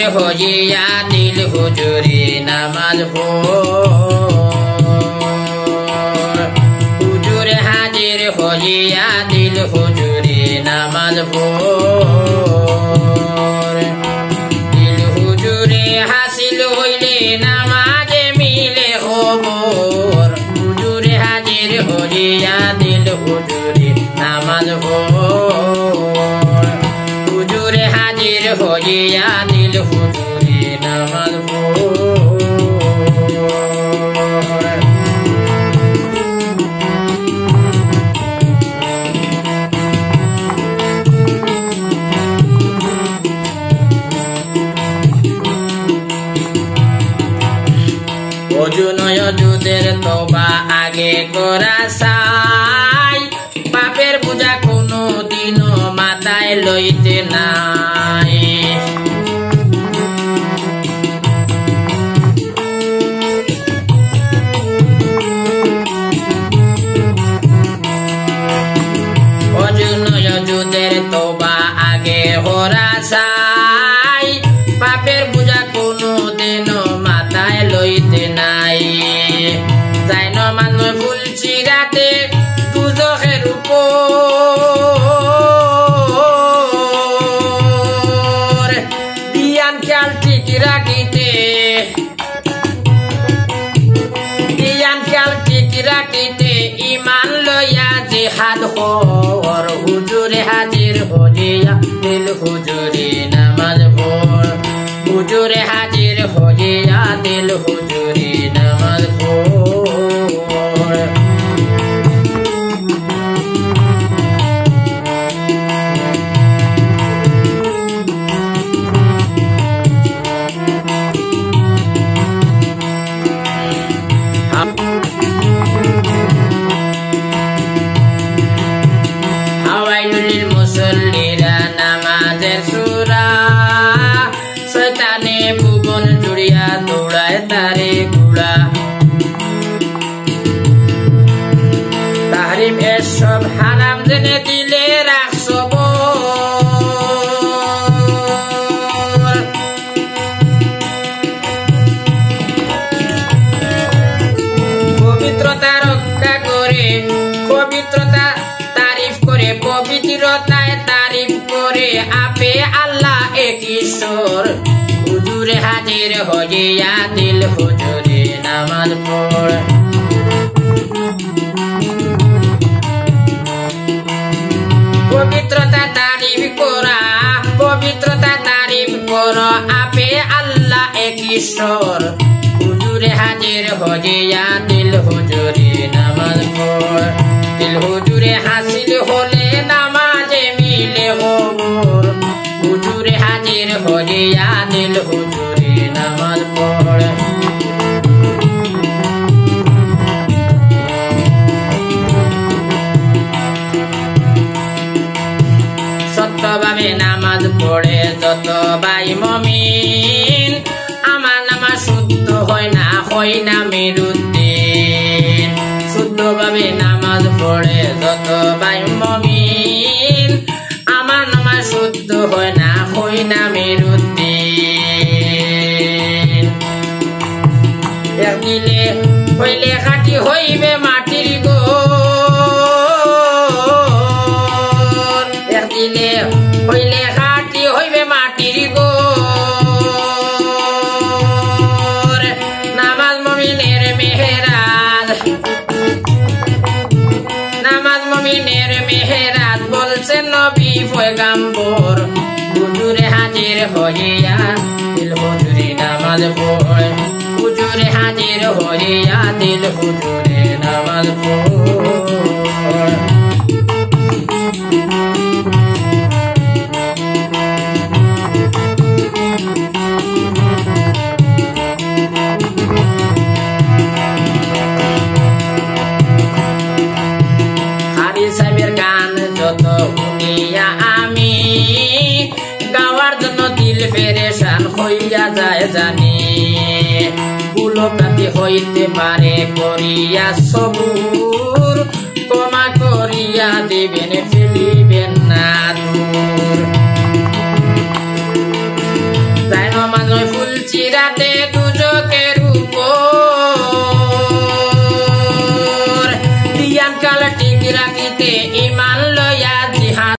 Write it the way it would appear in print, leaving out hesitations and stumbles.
হইয়া দিল হুজুরি নামাজ হুজুর হাজির হইয়া দিল হুজুরি নামাজ দিল হুজুরে হাসিল হইলে নামাজে মিলে খবর হুজুরে হাজির হইয়া দিল হুজুরি নামাজ হুজুরে হাজির হইয়া দিল হুজুরি নামাজ অজুদের তোবা আগে করা চাই পাপের বোঝা কোনো দিনও মাথায় লইতে নাই অজুদের তোবা আগে করা চাই পাপের বোঝা কোনো দিনও মাথায় লইতে নাই যাই নমানো ফুল চিরাতে দুজখের উপর দিয়ান খেয়াল ঠিক রাখিতে ইমান লইয়া জিহাদ হর হুজুরে হাজির হইয়া দিল হুজুরি নামাজ পড় হুজুরে হাজির হইয়া দিল হুজুরি নামাজ পড় হাওয়াইলুল মুসল্লিরা নামাজের সূরা শয়তানে ভুবন জুড়িয়া দৌড়ায় তারে ঘোড়া তাহরিম এসব হারাম জেনে দিলে রাখছো পবিত্রতা রক্ষা করে পবিত্রতা তারিফ করে পবিত্রতায় তারিফ করে আপে আল্লাহ এক ঈশ্বর হুজুরে হাজির হইয়া দিল হুজুরে নামাজ পড় পবিত্রতা তারিফ করা আপে আল্লাহ এক ঈশ্বর হুজুরে হাজির হইয়া দিল হুজুরে নামাজ পড় দিল হুজুরে হাসিল হলে নামাজে মিলে খবর হুজুরে হাজির হইয়া দিল হুজুরে নামাজ পড় সত্যভাবে নামাজ পড়ে যত ভাই মুমিন আমার নামাজ শুদ্ধ হয় না মেরুদ্দিন শুদ্ধভাবে নামাজ পড়ে যত ভাই মুমিন আমার নামাজ শুদ্ধ হয় না মেরুদ্দিন এক দিলে হইলে খাটি হইবে মাটির গোর এক দিলে হইলে খাটি হইবে মাটির গোর নামাজ মুমিনের মেহেরাজ বলছেন নবী পয়গাম্বর হুজুরে হাজির হইয়া দিল হুজুরি নামাজ পড় হুজুরে হাজির হইয়া দিল হুজুরে নামাজ পড় সাহেবের গান যত শুনিয়া আমি গাওয়ার জন্য দিল পেরেশান হইয়া যায় জানি কুলকাতি হইতে পারে করিয়া সবুর ক্ষমা করিয়া দিবেন ফেলিবেন না দূর রাতে দুজকের উপর দিয়ান কাল ঠিক রাখিতে